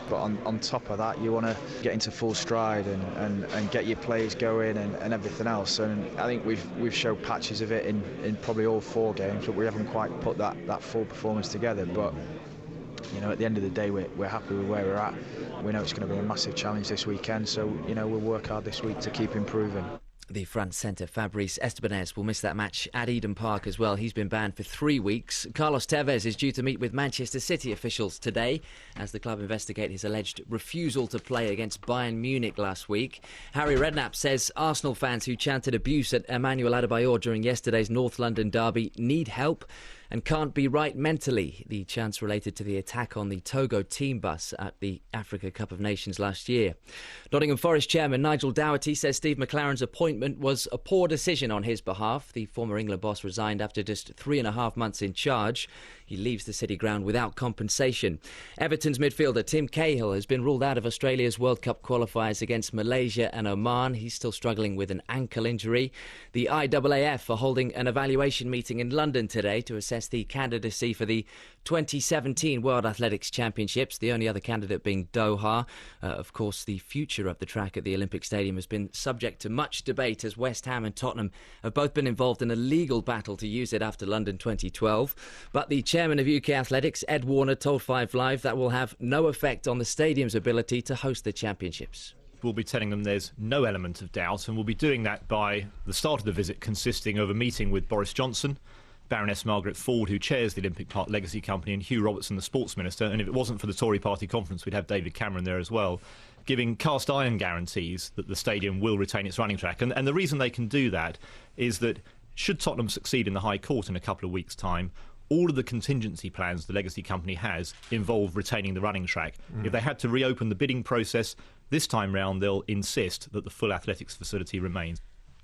But on top of that, you want to get into full stride and get your plays going and everything else. And I think we've showed patches of it in probably all 4 games, but we haven't quite put that full performance together. But at the end of the day, we're happy with where we're at. We know it's going to be a massive challenge this weekend, so we'll work hard this week to keep improving. The front centre, Fabrice Estebanez, will miss that match at Eden Park as well. He's been banned for 3 weeks. Carlos Tevez is due to meet with Manchester City officials today as the club investigate his alleged refusal to play against Bayern Munich last week. Harry Redknapp says Arsenal fans who chanted abuse at Emmanuel Adebayor during yesterday's North London derby need help and can't be right mentally. The chants related to the attack on the Togo team bus at the Africa Cup of Nations last year. Nottingham Forest chairman Nigel Dougherty says Steve McLaren's appointment was a poor decision on his behalf. The former England boss resigned after just 3.5 months in charge. He leaves the City ground without compensation. Everton's midfielder Tim Cahill has been ruled out of Australia's World Cup qualifiers against Malaysia and Oman. He's still struggling with an ankle injury. The IAAF are holding an evaluation meeting in London today to assess the candidacy for the 2017 World Athletics Championships, the only other candidate being Doha. Of course, the future of the track at the Olympic Stadium has been subject to much debate as West Ham and Tottenham have both been involved in a legal battle to use it after London 2012. But the chairman of UK Athletics, Ed Warner, told 5 Live that will have no effect on the stadium's ability to host the championships. We'll be telling them there's no element of doubt, and we'll be doing that by the start of the visit, consisting of a meeting with Boris Johnson, Baroness Margaret Ford, who chairs the Olympic Park Legacy Company, and Hugh Robertson, the Sports Minister. And if it wasn't for the Tory party conference, we'd have David Cameron there as well, giving cast iron guarantees that the stadium will retain its running track. And the reason they can do that is that should Tottenham succeed in the High Court in a couple of weeks' time, all of the contingency plans the Legacy Company has involve retaining the running track. If they had to reopen the bidding process this time round, they'll insist that the full athletics facility remains.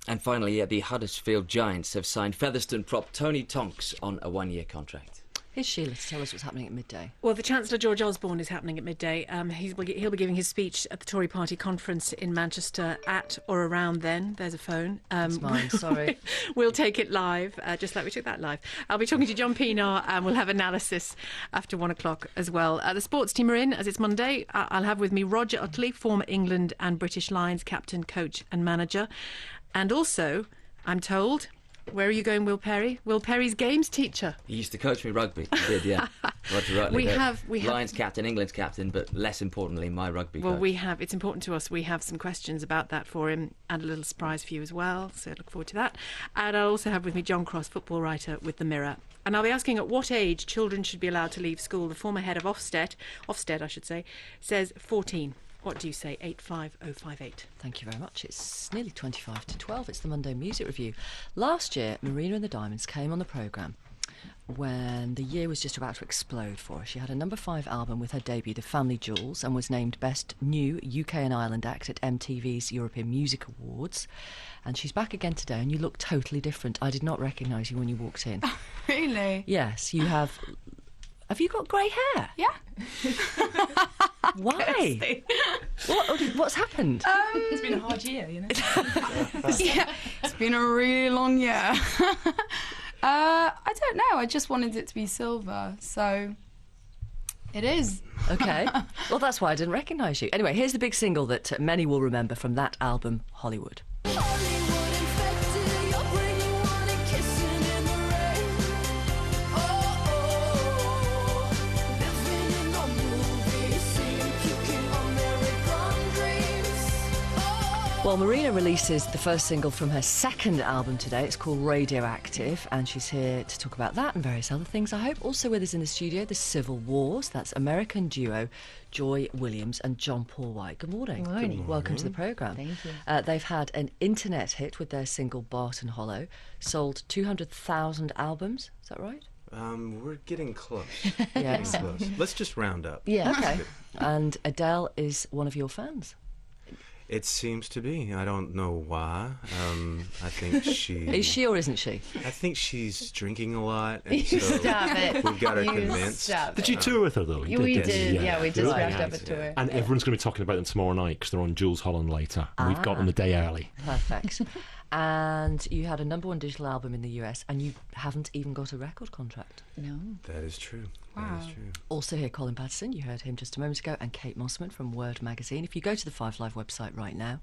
And finally, the Huddersfield Giants have signed Featherstone prop Tony Tonks on a 1-year contract. Here's Sheila to tell us what's happening at midday. Well, the Chancellor George Osborne is happening at midday. He'll be giving his speech at the Tory party conference in Manchester at or around then. There's a phone. That's mine, sorry. We'll take it live, just like we took that live. I'll be talking to John Pienaar and we'll have analysis after 1 o'clock as well. The sports team are in, as it's Monday. I'll have with me Roger Utley, former England and British Lions captain, coach and manager. And also, I'm told, where are you going, Will Perry? Will Perry's games teacher. He used to coach me rugby. He did, yeah. Roger Utley, we have Lions captain, England's captain, but less importantly, my rugby coach. Well, it's important to us. We have some questions about that for him and a little surprise for you as well. So I look forward to that. And I'll also have with me John Cross, football writer with The Mirror. And I'll be asking at what age children should be allowed to leave school. The former head of Ofsted, I should say, says 14. What do you say? 85058. Thank you very much. It's nearly 25 to 12. It's the Monday Music Review. Last year, Marina and the Diamonds came on the programme when the year was just about to explode for her. She had a number 5 album with her debut, The Family Jewels, and was named Best New UK and Ireland Act at MTV's European Music Awards. And she's back again today, and you look totally different. I did not recognise you when you walked in. Really? Yes, you have... Have you got grey hair? Yeah. Why? What's happened? It's been a hard year, you know. Yeah, it's been a really long year. I don't know. I just wanted it to be silver, so it is. Okay. Well, that's why I didn't recognise you. Anyway, here's the big single that many will remember from that album, Hollywood. Well, Marina releases the first single from her second album today. It's called Radioactive, and she's here to talk about that and various other things, I hope. Also with us in the studio, The Civil Wars. That's American duo Joy Williams and John Paul White. Good morning. Good morning. Welcome to the programme. Thank you. They've had an internet hit with their single Barton Hollow. Sold 200,000 albums. Is that right? We're getting close. Yes. Getting close. Let's just round up. Yeah, okay. And Adele is one of your fans. It seems to be. I don't know why. I think she... Is she or isn't she? I think she's drinking a lot, and so Stop it. we've got her You convinced. stop Did you tour with her, though? We Yes. did, yeah, we just Right. wrapped up a tour. And everyone's going to be talking about them tomorrow night because they're on Jules Holland later. And we've got them a day early. Perfect. And you had a number 1 digital album in the US, and you haven't even got a record contract. No. That is true. Wow. That is true. Also here, Colin Patterson, you heard him just a moment ago, and Kate Mossman from Word Magazine. If you go to the Five Live website right now,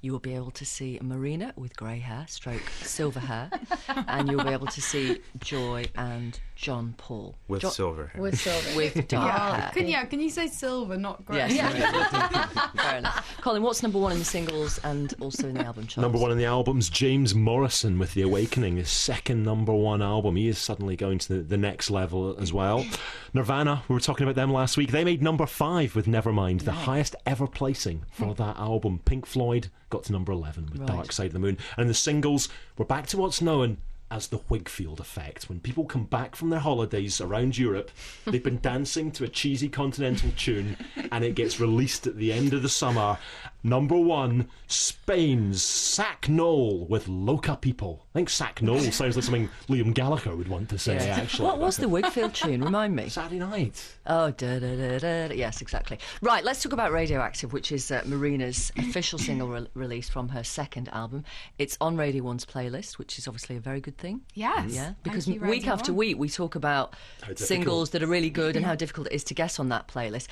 you will be able to see Marina with grey hair, stroke silver hair, and you'll be able to see Joy and John Paul. With silver hair. With silver. With dark hair. Can you say silver, not grey? Yes. Fair enough. Colin, what's number one in the singles and also in the album charts? Number one in the albums, James Morrison with The Awakening, his second number one album. He is suddenly going to the next level as well. Nirvana, we were talking about them last week. They made number 5 with Nevermind, the highest ever placing for that album. Pink Floyd got to number 11 with Dark Side of the Moon. And the singles, we're back to what's known as the Whigfield effect. When people come back from their holidays around Europe, they've been dancing to a cheesy continental tune, and it gets released at the end of the summer. Number 1, Spain's Sack Knoll with Loca People. I think Sack Knoll sounds like something Liam Gallagher would want to say, actually. What was the Whigfield tune? Remind me. Saturday Night. Oh, da-da-da-da. Yes, exactly. Right, let's talk about Radioactive, which is Marina's official single release from her second album. It's on Radio 1's playlist, which is obviously a very good thing. Yes. Yeah, because Thank you, week Radio after 1. week we talk about singles that are really good and how difficult it is to get on that playlist.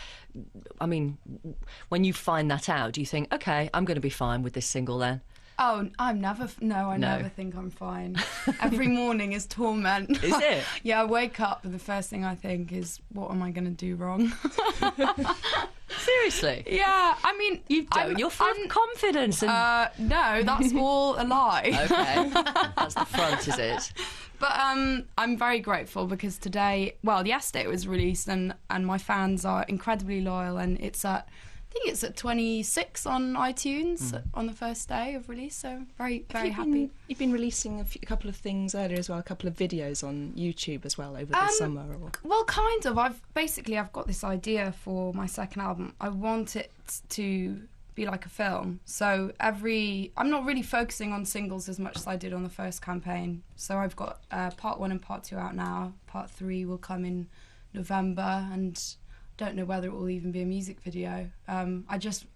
I mean, when you find that out, do you think, okay, I'm going to be fine with this single then? Oh, I'm never. No, I never think I'm fine. Every morning is torment. Is it? Yeah, I wake up and the first thing I think is, what am I going to do wrong? Seriously? Yeah, I mean, You don't. You're full of confidence. And... no, that's all a lie. Okay, that's the front, is it? But I'm very grateful because yesterday it was released, and my fans are incredibly loyal, and I think it's at 26 on iTunes on the first day of release, so very, very happy. You've been releasing a couple of things earlier as well, a couple of videos on YouTube as well over the summer. Well, kind of. I've got this idea for my second album. I want it to be like a film. So I'm not really focusing on singles as much as I did on the first campaign. So I've got part 1 and part 2 out now. Part 3 will come in November, and don't know whether it will even be a music video. I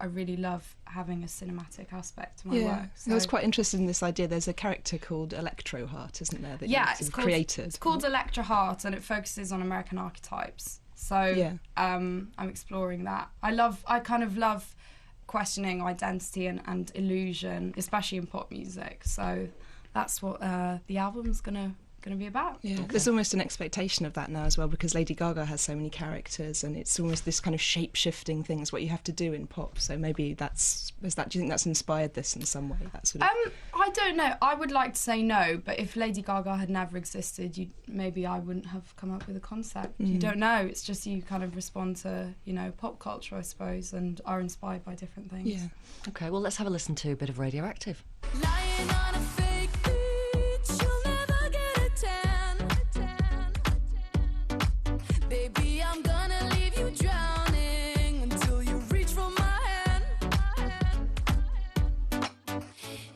really love having a cinematic aspect to my work. So. I was quite interested in this idea. There's a character called Electro Heart, isn't there, that you've created? It's called Electro Heart, and it focuses on American archetypes. So I'm exploring that. I kind of love questioning identity and illusion, especially in pop music. So that's what the album's going to be about. Yeah, there's almost an expectation of that now as well, because Lady Gaga has so many characters, and it's almost this kind of shape-shifting thing is what you have to do in pop. So maybe do you think that's inspired this in some way? That sort of... I don't know. I would like to say no, but if Lady Gaga had never existed, maybe I wouldn't have come up with a concept. You don't know. It's just you kind of respond to, pop culture, I suppose, and are inspired by different things. Yeah. Okay, well, let's have a listen to a bit of Radioactive. Lying on a fake beach, you'll never get a tan. Baby, I'm gonna leave you drowning until you reach for my hand.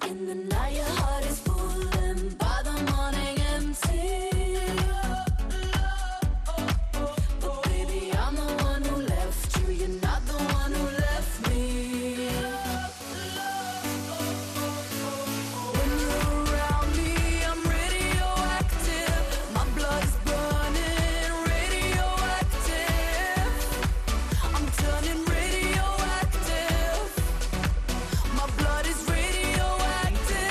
In the night, your heart is full, and by the morning, empty. But baby, I'm the one who left you. You're not the one who left me. When you're around me, I'm radioactive. My blood's burning, radioactive. I'm turning radioactive. My blood is radioactive.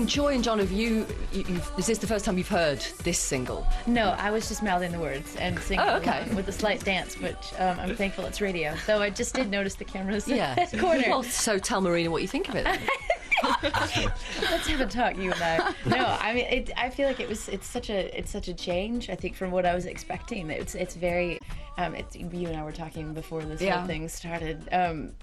Joy and John, is this the first time you've heard this single? No, I was just mouthing the words and singing along with a slight dance, which I'm thankful it's radio. Though I just did notice the cameras in the corner. Well, so tell Marina what you think of it. Let's have a talk, you and I. No, I mean, I feel like it's such a change. I think from what I was expecting. It's very. You and I were talking before this whole thing started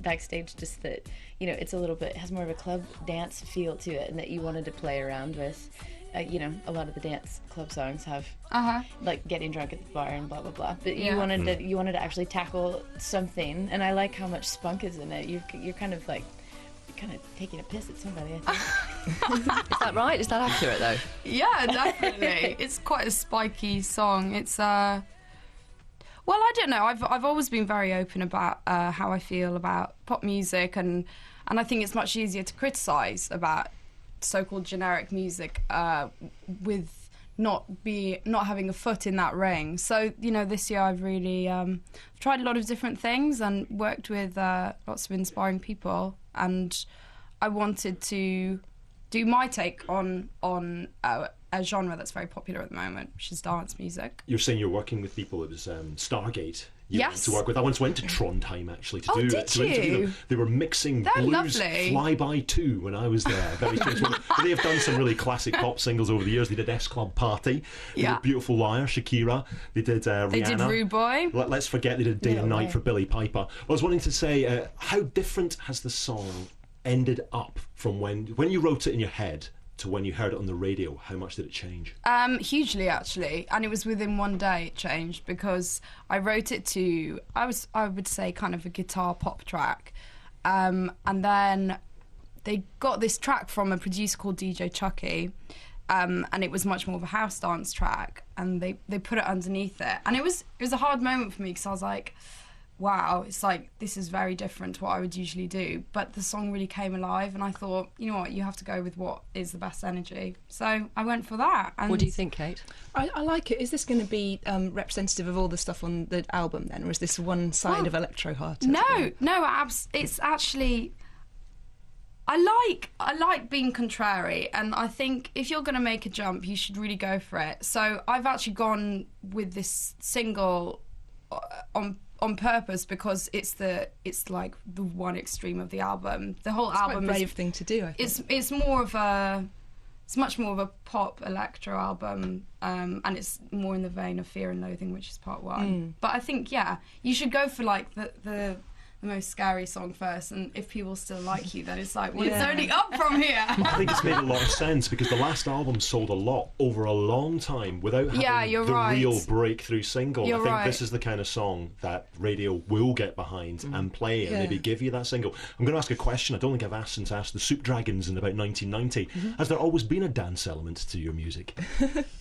backstage. Just that it's a little bit, it has more of a club dance feel to it, and that you wanted to play around with. A lot of the dance club songs have like getting drunk at the bar and blah blah blah. But you wanted to actually tackle something, and I like how much spunk is in it. You're kind of taking a piss at somebody, I think. Is that right? Is that accurate though? Yeah, definitely. It's quite a spiky song. It's well, I don't know. I've always been very open about how I feel about pop music, and I think it's much easier to criticise about so-called generic music with not having a foot in that ring. So, you know, this year I've really tried a lot of different things and worked with lots of inspiring people, and I wanted to do my take on a genre that's very popular at the moment, which is dance music. You're saying you're working with people. It was Stargate. You went Yes. to work with. I once went to Trondheim actually to Oh, do did to interview you? them. They were mixing They're blues lovely. Flyby 2 when I was there. Very strange. But they have done some really classic pop singles over the years. They did S Club Party. They Yeah. did Beautiful Liar, Shakira. They did Rihanna. They did Rude Boy. Let's forget they did Day and No Night way. for Billie Piper. I was wanting to say, how different has the song ended up from when you wrote it in your head to when you heard it on the radio? How much did it change? Hugely, actually, and it was within one day it changed, because I wrote it to, I would say, kind of a guitar pop track, and then they got this track from a producer called DJ Chucky, and it was much more of a house dance track, and they put it underneath it, and it was a hard moment for me, because I was like, wow, it's like, this is very different to what I would usually do. But the song really came alive, and I thought, you know what, you have to go with what is the best energy. So I went for that. And What do you think, Kate? I like it. Is this going to be representative of all the stuff on the album then, or is this one side Well, of Electro Heart? No, it's actually, I like being contrary, and I think if you're going to make a jump, you should really go for it. So I've actually gone with this single on purpose, because it's like the one extreme of the album. The whole It's quite album a brave thing to do, I think. it's much more of a pop electro album, and it's more in the vein of Fear and Loathing, which is part one. But I think, yeah, you should go for like the most scary song first, and if people still like you, then it's like, well, it's only up from here. I think it's made a lot of sense, because the last album sold a lot over a long time without having you're the right. real breakthrough single. You're I think right. this is the kind of song that radio will get behind and play, and maybe give you that single. I'm going to ask a question I don't think I've asked since I asked the Soup Dragons in about 1990. Has there always been a dance element to your music?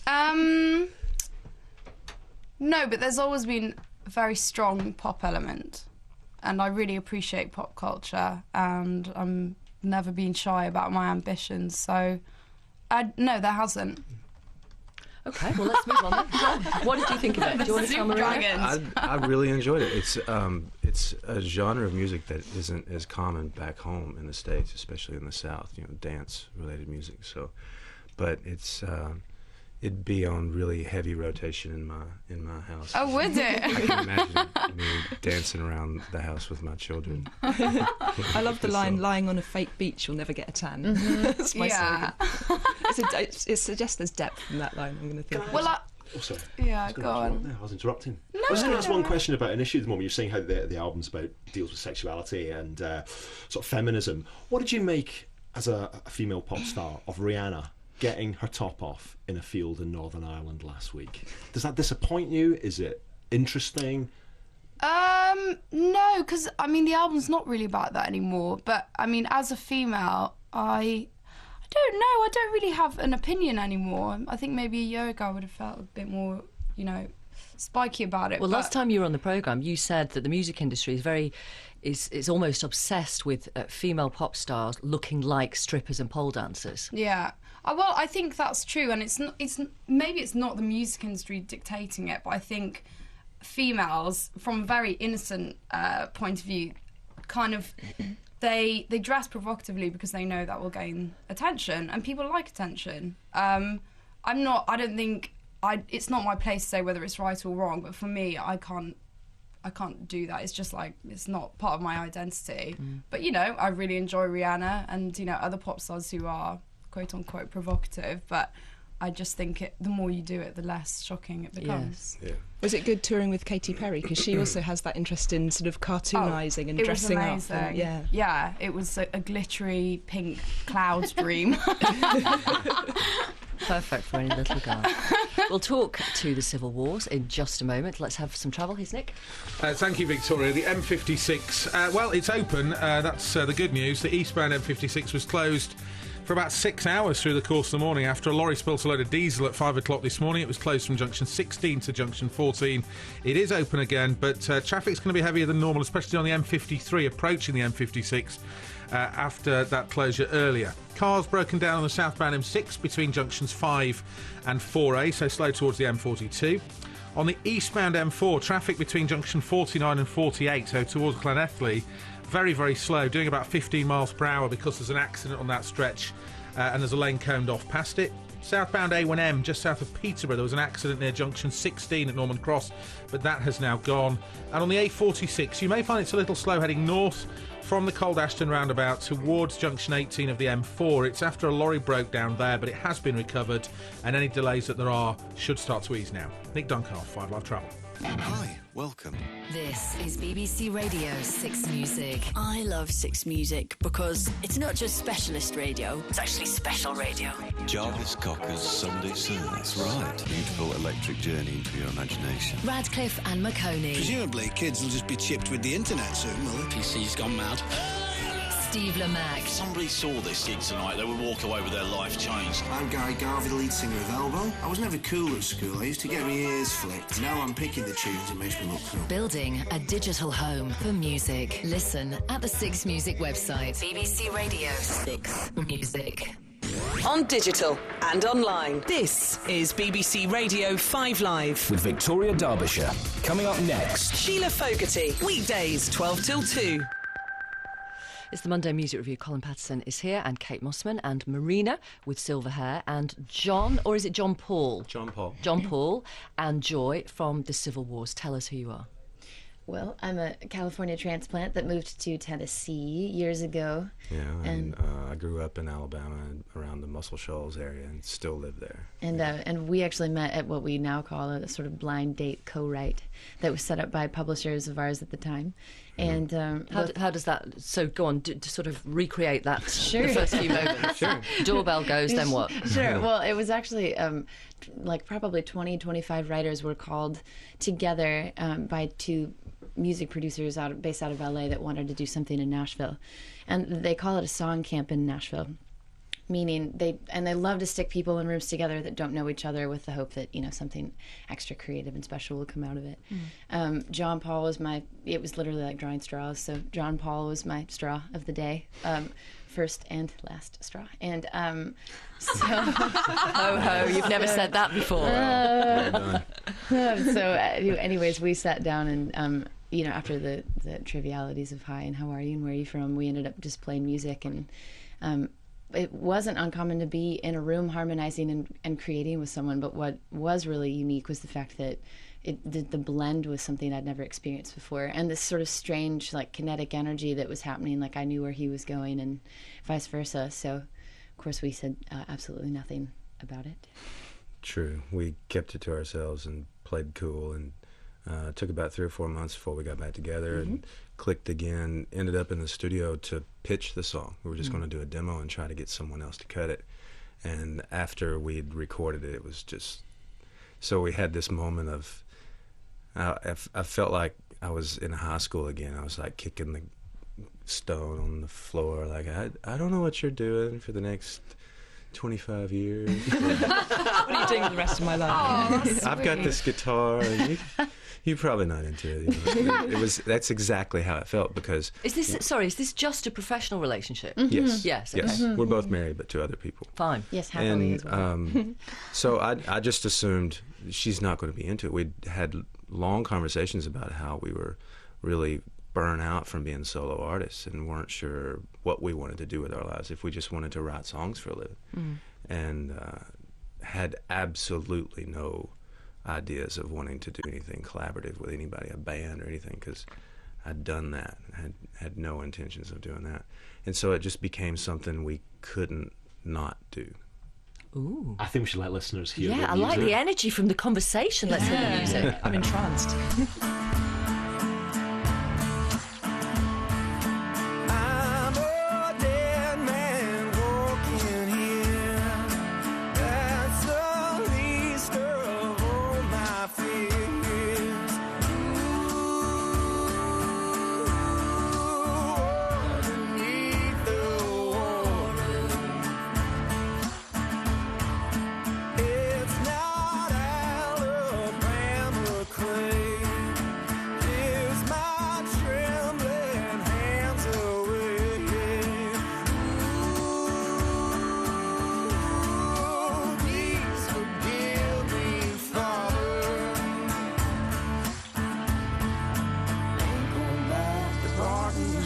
No, but there's always been a very strong pop element, and I really appreciate pop culture, and I'm never been shy about my ambitions. So, no, there hasn't. Okay, well, let's move on then. John, what did you think of it? Do you want to tell Marina? I really enjoyed it. It's a genre of music that isn't as common back home in the States, especially in the South. You know, dance-related music. So, but it'd be on really heavy rotation in my house. Oh, would it? I can imagine me dancing around the house with my children. I love the line, lying on a fake beach, you'll never get a tan. That's my slogan. It suggests there's depth in that line, I'm going to think. Well, Oh, sorry. yeah, I was go gonna interrupt on. there. I was interrupting. I was going to ask one question about an issue at the moment. You're saying how the album's about deals with sexuality and sort of feminism. What did you make as a female pop star of Rihanna getting her top off in a field in Northern Ireland last week? Does that disappoint you? Is it interesting? No, because I mean the album's not really about that anymore. But I mean, as a female, I don't know. I don't really have an opinion anymore. I think maybe a year ago I would have felt a bit more, you know, spiky about it. Well, but last time you were on the programme, you said that the music industry is almost obsessed with female pop stars looking like strippers and pole dancers. Yeah. Well, I think that's true, and maybe it's not the music industry dictating it, but I think females, from a very innocent point of view, kind of they dress provocatively because they know that will gain attention, and people like attention. It's not my place to say whether it's right or wrong, but for me, I can't do that. It's just like, it's not part of my identity. But, you know, I really enjoy Rihanna and, you know, other pop stars who are quote unquote provocative, but I just think the more you do it, the less shocking it becomes. Yeah. Was it good touring with Katy Perry? Because she also has that interest in sort of cartoonising and dressing up. And, yeah, it was a glittery pink cloud dream. Perfect for any little girl. We'll talk to the Civil Wars in just a moment. Let's have some travel. Here's Nick. Thank you, Victoria. The M56, well, it's open. That's the good news. The eastbound M56 was closed for about 6 hours through the course of the morning after a lorry spilt a load of diesel at 5 o'clock this morning. It was closed from junction 16 to junction 14. It is open again, but traffic's going to be heavier than normal, especially on the M53 approaching the M56. after that closure earlier. Cars broken down on the southbound M6 between junctions 5 and 4A, so slow towards the M42. On the eastbound M4, traffic between junction 49 and 48, so towards Llanelli, very, very slow, doing about 15 miles per hour because there's an accident on that stretch and there's a lane coned off past it. Southbound A1M, just south of Peterborough, there was an accident near junction 16 at Norman Cross, but that has now gone. And on the A46, you may find it's a little slow heading north from the Cold Ashton roundabout towards junction 18 of the M4. It's after a lorry broke down there, but it has been recovered, and any delays that there are should start to ease now. Nick Duncan off 5 Live Travel. Hi, welcome. This is BBC Radio 6 Music. I love 6 Music because it's not just specialist radio, it's actually special radio. Jarvis Cocker's Sunday Service. Right. Beautiful electric journey into your imagination. Radcliffe and Maconie. Presumably kids will just be chipped with the internet soon, will they? PC's gone mad. Steve Lamack. Somebody saw this gig tonight, they would walk away with their life changed. I'm Gary Garvey, the lead singer of Elbow. I was never cool at school, I used to get my ears flicked. Now I'm picking the tunes, it makes me look cool. Building a digital home for music. Listen at the 6 Music website. BBC Radio 6 Music. On digital and online, this is BBC Radio 5 Live. With Victoria Derbyshire. Coming up next, Sheila Fogarty. Weekdays 12 till 2. It's the Monday Music Review. Colin Patterson is here, and Kate Mossman, and Marina with silver hair, and John, or is it John Paul? John Paul. John Paul and Joy from the Civil Wars. Tell us who you are. Well, I'm a California transplant that moved to Tennessee years ago. Yeah, and I grew up in Alabama around the Muscle Shoals area and still live there. And we actually met at what we now call a sort of blind date co-write that was set up by publishers of ours at the time. And how does that? So go on, to sort of recreate that. Sure. The first few moments. Sure. Doorbell goes, then what? Sure. Well, it was actually like probably 20, 25 writers were called together by 2 music producers based out of LA that wanted to do something in Nashville, and they call it a song camp in Nashville. Meaning they love to stick people in rooms together that don't know each other with the hope that, you know, something extra creative and special will come out of it. John Paul was it was literally like drawing straws. So John Paul was my straw of the day. First and last straw. And so ho ho, you've never said that before. Anyways, we sat down and you know, after the trivialities of hi and how are you and where are you from, we ended up just playing music. And it wasn't uncommon to be in a room harmonizing and creating with someone, but what was really unique was the fact that the blend was something I'd never experienced before, and this sort of strange, like, kinetic energy that was happening, like I knew where he was going and vice versa. So of course we said absolutely nothing about it. True. We kept it to ourselves and played cool, and it took about 3 or 4 months before we got back together and clicked again. Ended up in the studio to pitch the song. We were just going to do a demo and try to get someone else to cut it. And after we'd recorded it, it was just... So we had this moment of... I felt like I was in high school again. I was like kicking the stone on the floor. Like, I don't know what you're doing for the next 25 years. What are you doing with the rest of my life? I've got this guitar, and you're probably not into it. You know? That's exactly how it felt, because... Is this just a professional relationship? Yes. Yes. Yes. Okay. We're both married, but to other people. Fine. Yes, happily as well. So I just assumed she's not going to be into it. We'd had long conversations about how we were really burnt out from being solo artists and weren't sure what we wanted to do with our lives, if we just wanted to write songs for a living. And had absolutely no ideas of wanting to do anything collaborative with anybody, a band or anything, because I'd done that, had no intentions of doing that. And so it just became something we couldn't not do. Ooh. I think we should let listeners hear the music. I like the energy from the conversation. Let's hear the music. I'm entranced.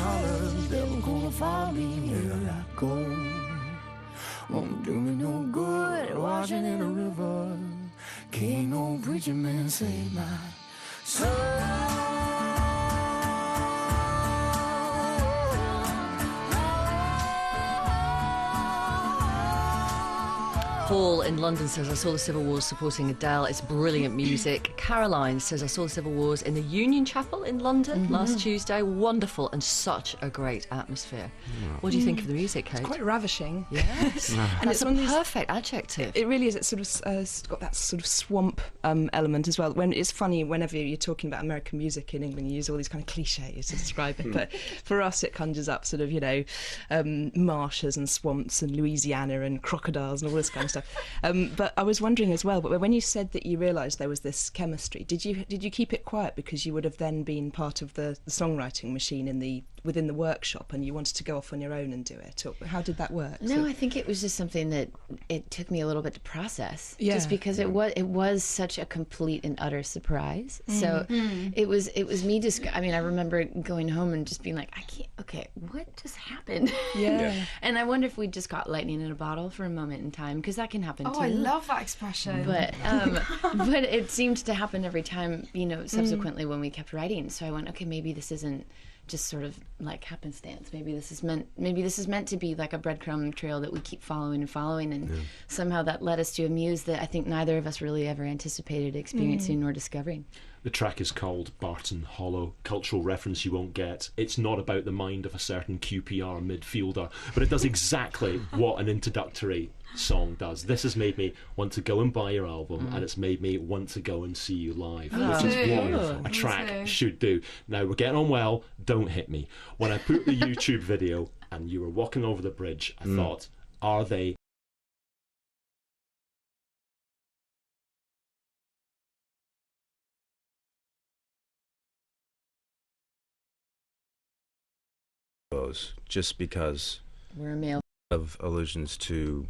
$100, devil gonna follow me wherever I go. Won't do me no good washing in a river. Can't no preacher man save my soul. Paul in London says, I saw the Civil Wars supporting Adele. It's brilliant music. Caroline says, I saw the Civil Wars in the Union Chapel in London last Tuesday. Wonderful and such a great atmosphere. What do you think of the music, Kate? It's quite ravishing. Yes. And That's it's a perfect adjective. It really is. It's sort of it's got that sort of swamp element as well. When it's funny, whenever you're talking about American music in England, you use all these kind of cliches to describe it. But for us, it conjures up sort of, you know, marshes and swamps and Louisiana and crocodiles and all this kind of stuff. But I was wondering as well, but when you said that you realised there was this chemistry, did you keep it quiet because you would have then been part of the songwriting machine within the workshop, and you wanted to go off on your own and do it? Or how did that work? No, I think it was just something that it took me a little bit to process, just Yeah. because it was such a complete and utter surprise. So it was me just. I mean, I remember going home and just being like, I can't. Okay, what just happened? Yeah. And I wonder if we just got lightning in a bottle for a moment in time, because that can happen too. Oh, I love that expression. But but it seemed to happen every time, you know, subsequently when we kept writing. So I went, okay, maybe this isn't just sort of like happenstance. Maybe this is meant to be like a breadcrumb trail that we keep following and following, and somehow that led us to a muse that I think neither of us really ever anticipated experiencing nor discovering. The track is called Barton Hollow, cultural reference you won't get. It's not about the mind of a certain QPR midfielder, but it does exactly what an introductory song does. This has made me want to go and buy your album, and it's made me want to go and see you live, which is what a track should do. Now, we're getting on well, don't hit me. When I put the YouTube video and you were walking over the bridge, I thought, are they just because we're a male of allusions to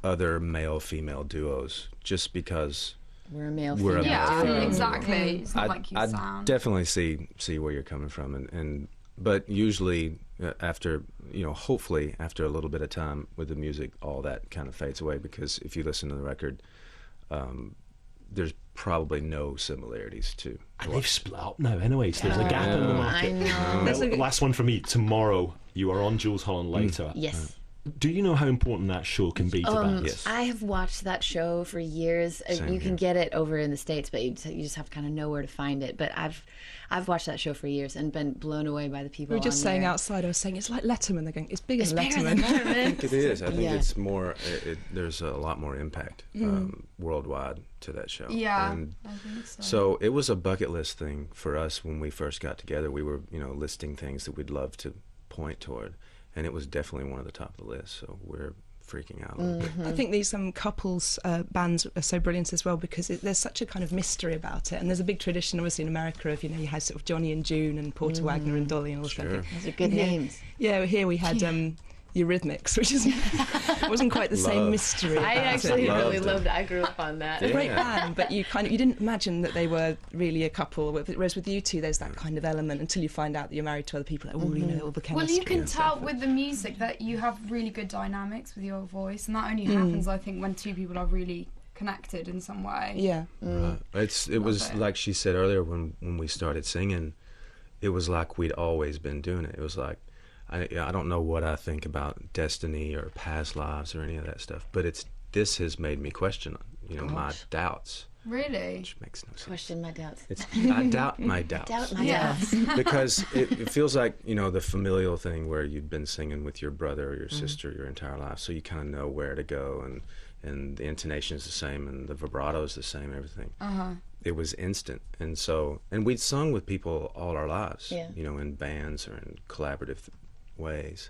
other male-female duos, just because we're a male female. Yeah, exactly. It's not like you I sound. definitely see where you're coming from, and but usually after, you know, hopefully after a little bit of time with the music, all that kind of fades away, because if you listen to the record, there's probably no similarities to. And they've split up now anyway, so there's a gap in the market. I know. Last one for me. Tomorrow you are on Jules Holland later. Yes. Do you know how important that show can be to bands? Yes. I have watched that show for years. Same You can get it over in the States, but you just have to kind of know where to find it. But I've watched that show for years and been blown away by the people. We were just on saying there. outside, I was saying it's like Letterman. They're going, it's bigger It's than bigger Letterman. than Letterman. I think it is. I think Yeah. it's more. There's a lot more impact worldwide to that show. Yeah, and I think so. so it was a bucket list thing for us when we first got together. We were, you know, listing things that we'd love to point toward, and it was definitely one of the top of the list. So we're freaking out a little bit. I think these couples bands are so brilliant as well, because there's such a kind of mystery about it, and there's a big tradition obviously in America of, you know, you have sort of Johnny and June and Porter Wagner and Dolly and all that kind of thing. Those are good names. Yeah, here we had Eurythmics, which wasn't quite the same mystery. I about actually it. really loved it. I grew up on that. A great band, but you didn't imagine that they were really a couple. Whereas with you two, there's that kind of element until you find out that you're married to other people. Like, oh, you know, all the chemistry. Well, you can and tell stuff. with the music that you have really good dynamics with your voice, and that only happens, I think, when two people are really connected in some way. Yeah. It was like she said earlier, when we started singing, it was like we'd always been doing it. It was like, I don't know what I think about destiny or past lives or any of that stuff, but this has made me question, you know, my doubts. Really? Which makes no sense. Question my doubts. I doubt my doubts. Doubt my doubts. Because it feels like, you know, the familial thing where you'd been singing with your brother or your sister your entire life, so you kind of know where to go, and the intonation is the same, and the vibrato is the same, everything. It was instant, and we'd sung with people all our lives, you know, in bands or in collaborative ways,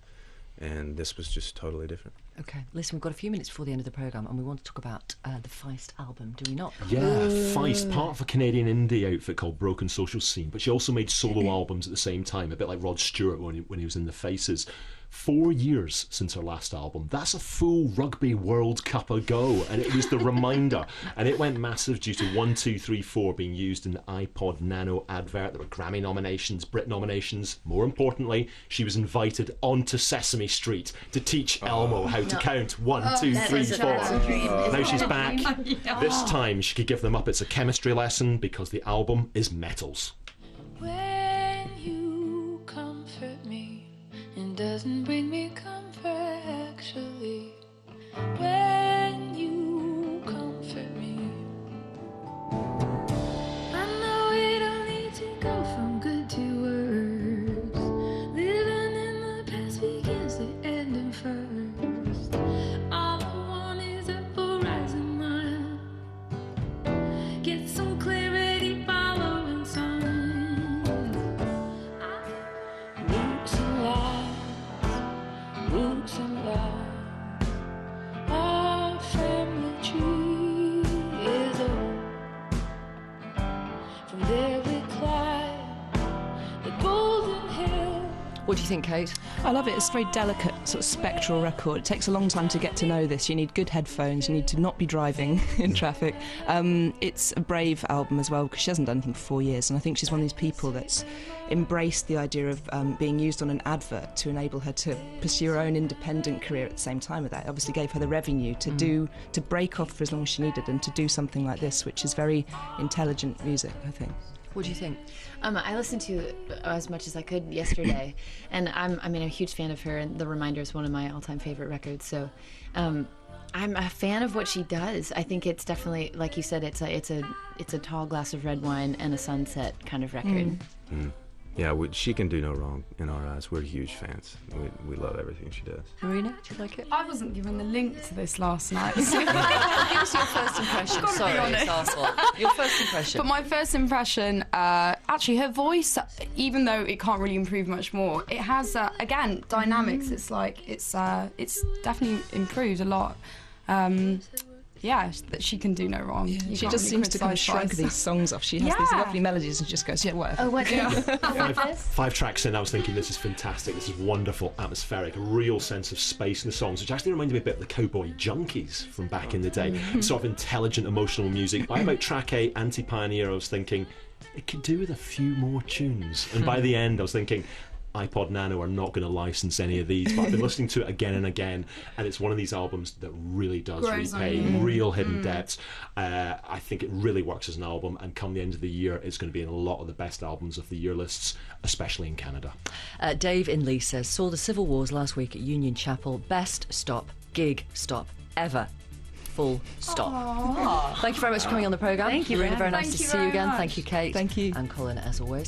and this was just totally different. Okay, listen, we've got a few minutes before the end of the programme, and we want to talk about the Feist album, do we not? Yeah, Feist, part of a Canadian indie outfit called Broken Social Scene, but she also made solo albums at the same time, a bit like Rod Stewart when he was in the Faces. 4 years since her last album. That's a full Rugby World Cup ago, and it was the reminder. And it went massive due to 1, 2, 3, 4 being used in the iPod Nano advert. There were Grammy nominations, Brit nominations. More importantly, she was invited onto Sesame Street to teach Elmo how to count 1, 2, 3, 4. Now she's back. This time she could give them up. It's a chemistry lesson because the album is Metals. When you comfort me, it doesn't bring me comfort actually. When you comfort me, I know we don't need to go from good to worse. Living in the past begins to end in first. All I want is a horizon line. Get some clarity following signs. Roots and lies, roots and lies. Our family tree is old. From there we climb the golden hill. What do you think, Kate? I love it. It's a very delicate, sort of spectral record. It takes a long time to get to know this. You need good headphones. You need to not be driving in traffic. It's a brave album as well because she hasn't done anything for 4 years, and I think she's one of these people that's embraced the idea of being used on an advert to enable her to pursue her own independent career at the same time with that. It obviously gave her the revenue to break off for as long as she needed and to do something like this, which is very intelligent music, I think. What do you think? I listened to as much as I could yesterday, and I'm a huge fan of her, and The Reminder is one of my all-time favorite records. So, I'm a fan of what she does. I think it's definitely, like you said, it's a tall glass of red wine and a sunset kind of record. Yeah, she can do no wrong in our eyes. We're huge fans. We love everything she does. Marina, do you like it? I wasn't given the link to this last night. Give us your first impression. Sorry, it's our fault. Your first impression. But my first impression, actually, her voice, even though it can't really improve much more, it has again dynamics. It's like it's definitely improved a lot. Yeah, that she can do no wrong. Yeah. She just seems to kind of shrug these songs off. She has these lovely melodies and just goes, yeah, whatever. Oh, what? Five tracks in, I was thinking, this is fantastic. This is wonderful, atmospheric, a real sense of space in the songs, which actually reminded me a bit of the Cowboy Junkies from back in the day. Sort of intelligent, emotional music. By about track 8, Anti-Pioneer, I was thinking, it could do with a few more tunes. And by the end, I was thinking, iPod Nano are not going to license any of these, but I've been listening to it again and again, and it's one of these albums that really does repay real hidden depths. I think it really works as an album, and come the end of the year, it's going to be in a lot of the best albums of the year lists, especially in Canada. Dave in Lee says, saw the Civil Wars last week at Union Chapel. Best gig stop ever. Full stop. Aww. Thank you very much for coming on the programme. Thank you. Marina, very nice to see you again. Much. Thank you, Kate. Thank you. And Colin, as always.